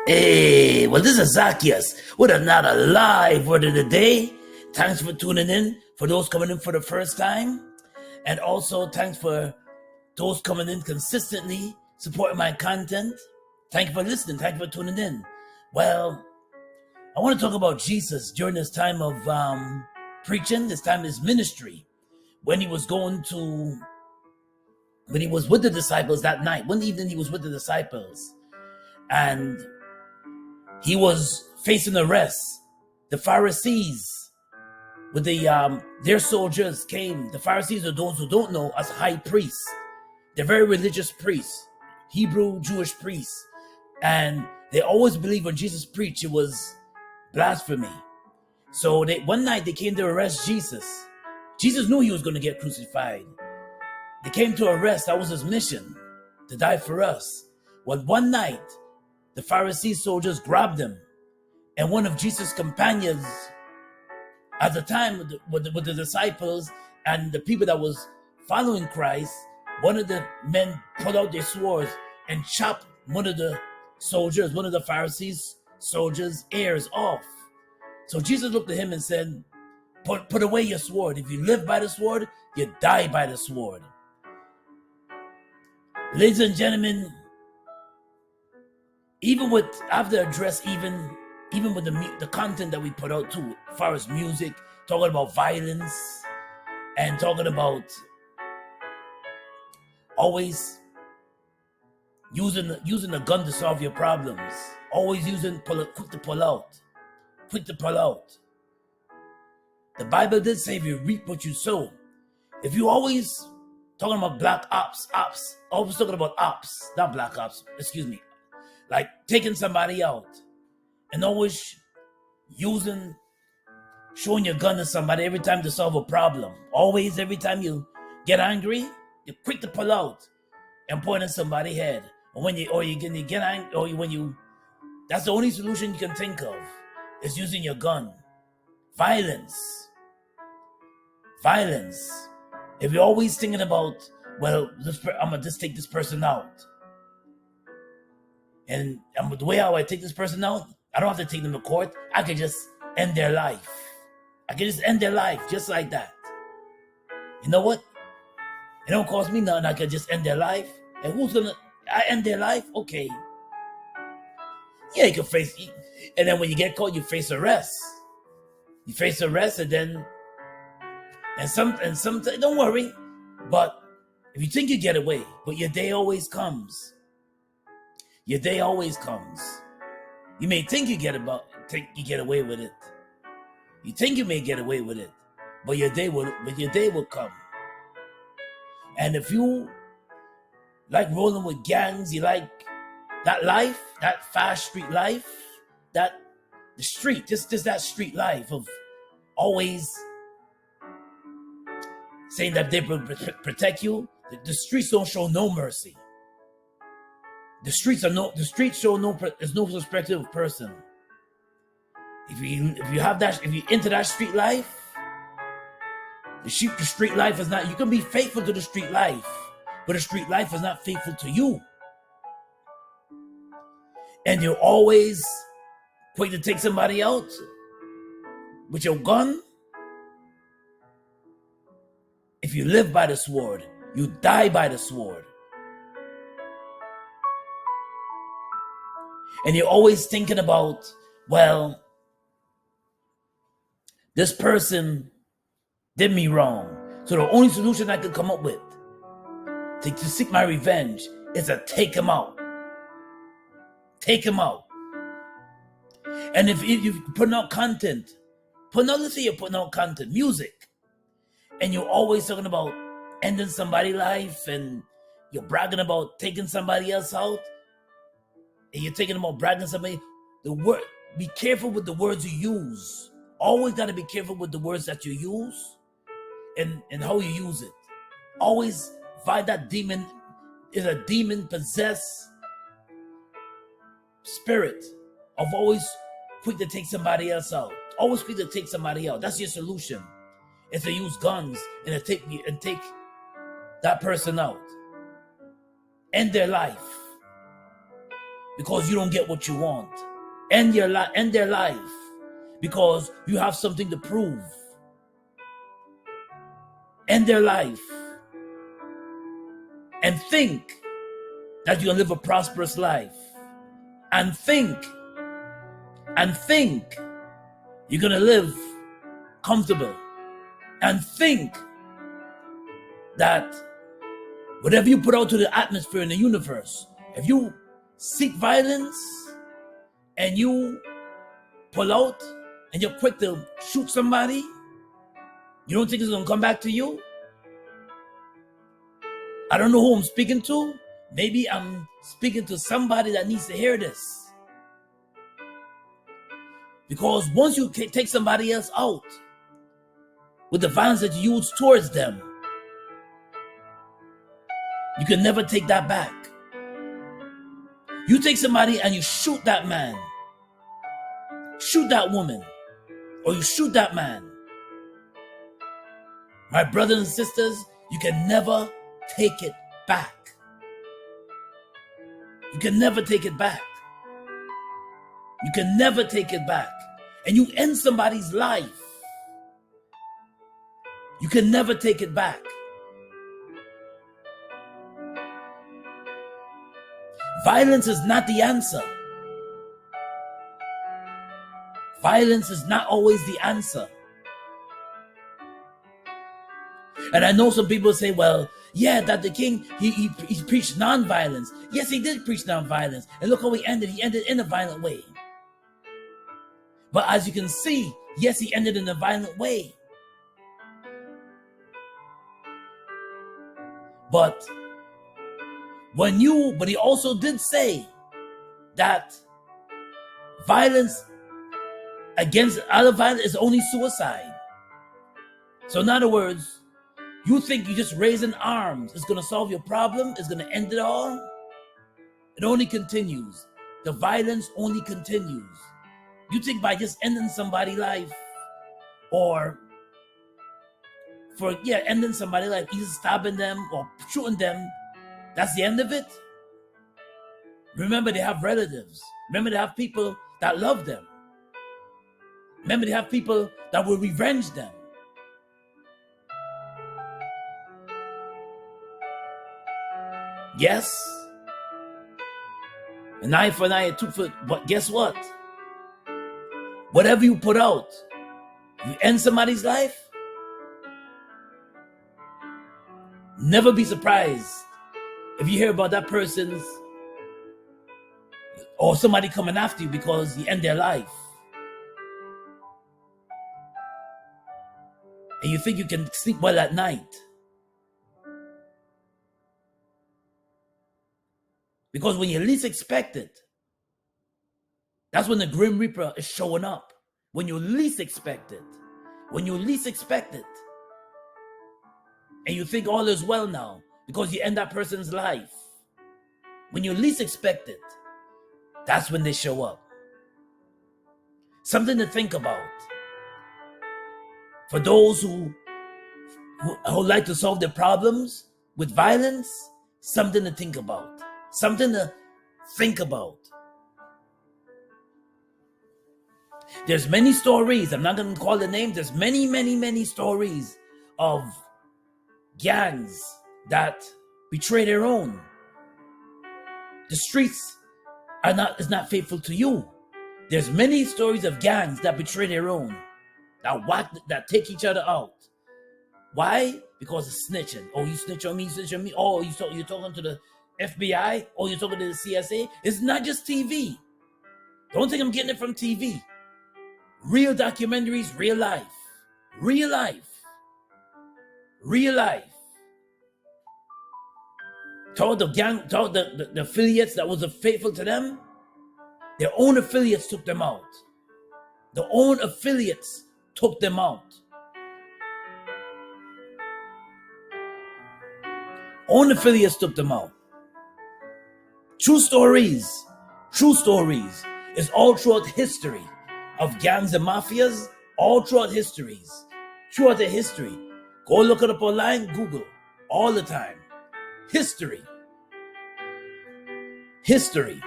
Hey, well, this is Zacchaeus with another live word of the day. Thanks for tuning in for those coming in for the first time. And also, thanks for those coming in consistently, supporting my content. Thank you for listening. Thank you for tuning in. Well, I want to talk about Jesus during this time of preaching, this time of his ministry, when he was with the disciples that night. One evening he was with the disciples, and he was facing arrest. The Pharisees with their soldiers came. The Pharisees are those who don't know as high priests. They're very religious priests, Hebrew Jewish priests, and they always believed when Jesus preached it was blasphemy. So one night they came to arrest Jesus. Jesus knew he was going to get crucified. They came to arrest. That was his mission, to die for us. Well, one night the Pharisee soldiers grabbed him, and one of Jesus' companions at the time with the disciples and the people that was following Christ, one of the men pulled out their swords and chopped one of the Pharisees' soldiers' ears off. So Jesus looked at him and said, put away your sword. If you live by the sword, you die by the sword. Ladies and gentlemen, I have to address even with the content that we put out too, as far as music, talking about violence and talking about always using a gun to solve your problems, always quick to pull out. The Bible did say if you reap what you sow. If you always talking about black ops, always talking about ops, not black ops, excuse me, like taking somebody out, and always showing your gun to somebody every time to solve a problem. Always, every time you get angry, you're quick to pull out and point at somebody's head. And when you get angry, that's the only solution you can think of, is using your gun. Violence. If you're always thinking about, well, I'm gonna just take this person out, and the way how I take this person out, I don't have to take them to court. I can just end their life. Just like that. You know what? It don't cost me nothing. I can just end their life. And I end their life? Okay. Yeah, you can face, and then when you get caught, you face arrest. And some, don't worry. But if you think you get away, but your day always comes. You may think you get away with it. You think you may get away with it, but your day will come. And if you like rolling with gangs, you like that life, that fast street life, that street life of always saying that they protect you. The streets don't show no mercy. The streets show no respective person. If you enter that street life, the street life is not. You can be faithful to the street life, but the street life is not faithful to you. And you're always quick to take somebody out with your gun. If you live by the sword, you die by the sword. And you're always thinking about, well, this person did me wrong. So the only solution I could come up with to seek my revenge is to take him out. And if you're putting out content, let's say you're putting out content, music, and you're always talking about ending somebody's life, and you're bragging about taking somebody else out, and you're thinking about bragging somebody, be careful with the words you use. Always got to be careful with the words that you use and how you use it. Always fight that demon. Is a demon-possessed spirit of always quick to take somebody else out. Always quick to take somebody out. That's your solution. Is to use guns and take that person out. End their life. because you don't get what you want. End their life because you have something to prove. End their life and think that you're gonna live a prosperous life. And think you're gonna live comfortable. And think that whatever you put out to the atmosphere in the universe, if you seek violence and you pull out and you're quick to shoot somebody, you don't think it's gonna come back to you? I don't know who I'm speaking to. Maybe I'm speaking to somebody that needs to hear this. Because once you take somebody else out with the violence that you use towards them, you can never take that back. You take somebody and you shoot that man, shoot that woman, or you shoot that man. My brothers and sisters, you can never take it back. You can never take it back. You can never take it back. And you end somebody's life. You can never take it back. Violence is not the answer. Violence is not always the answer. And I know some people say, well, yeah, that the king, he preached nonviolence. Yes, he did preach nonviolence. And look how he ended. He ended in a violent way. But as you can see, yes, he ended in a violent way. But he also did say that violence against other violence is only suicide. So in other words, you think you just raising arms is going to solve your problem, is going to end it all? It only continues. The violence only continues. You think by just ending somebody's life or ending somebody's life, either stabbing them or shooting them, that's the end of it? Remember, they have relatives. Remember, they have people that love them. Remember, they have people that will revenge them. Yes, an eye for an eye, a tooth for, but guess what? Whatever you put out, you end somebody's life, never be surprised if you hear about that person's or somebody coming after you because you end their life. And you think you can sleep well at night. Because when you least expect it, that's when the Grim Reaper is showing up. When you least expect it. When you least expect it. And you think all is well now because you end that person's life. When you least expect it, that's when they show up. Something to think about. For those who like to solve their problems with violence, something to think about. Something to think about. There's many stories. I'm not going to call the names. There's many, many, many stories of gangs that betray their own. The streets is not faithful to you. There's many stories of gangs that betray their own, that take each other out. Why? Because of snitching. Oh, you snitch on me, you snitch on me. Oh, you're talking to the FBI. Oh, you're talking to the CSA. It's not just TV. Don't think I'm getting it from TV. Real documentaries, real life. Real life. Real life. Told the affiliates that was faithful to them, their own affiliates took them out. Their own affiliates took them out. Own affiliates took them out. True stories. True stories. It's all throughout history of gangs and mafias. All throughout histories. Throughout the history. Go look it up online. Google. All the time. History. History.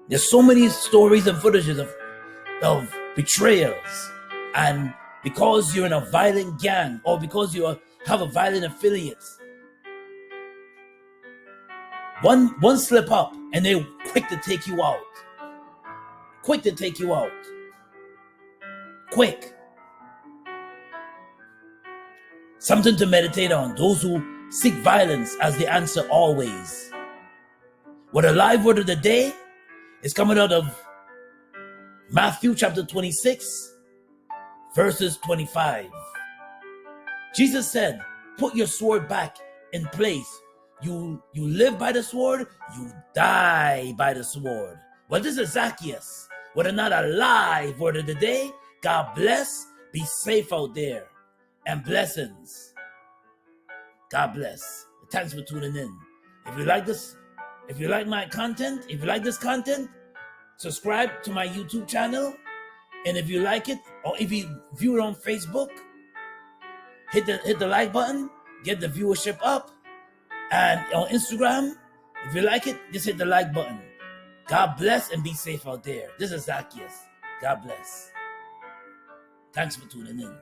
There's so many stories and footages of betrayals. And because you're in a violent gang, or because you have a violent affiliate, one slip up and they're quick to take you out. Quick to take you out. Quick. Something to meditate on. Those who seek violence as the answer always. What a live word of the day is coming out of Matthew chapter 26, verses 25. Jesus said, put your sword back in place. You live by the sword, you die by the sword. Well, this is Zacchaeus. What another live word of the day. God bless. Be safe out there. And blessings. God bless. Thanks for tuning in. If you like this, if you like my content, if you like this content, subscribe to my YouTube channel. And if you like it, or if you view it on Facebook, hit the like button, get the viewership up. And on Instagram, if you like it, just hit the like button. God bless and be safe out there. This is Zacchaeus. God bless. Thanks for tuning in.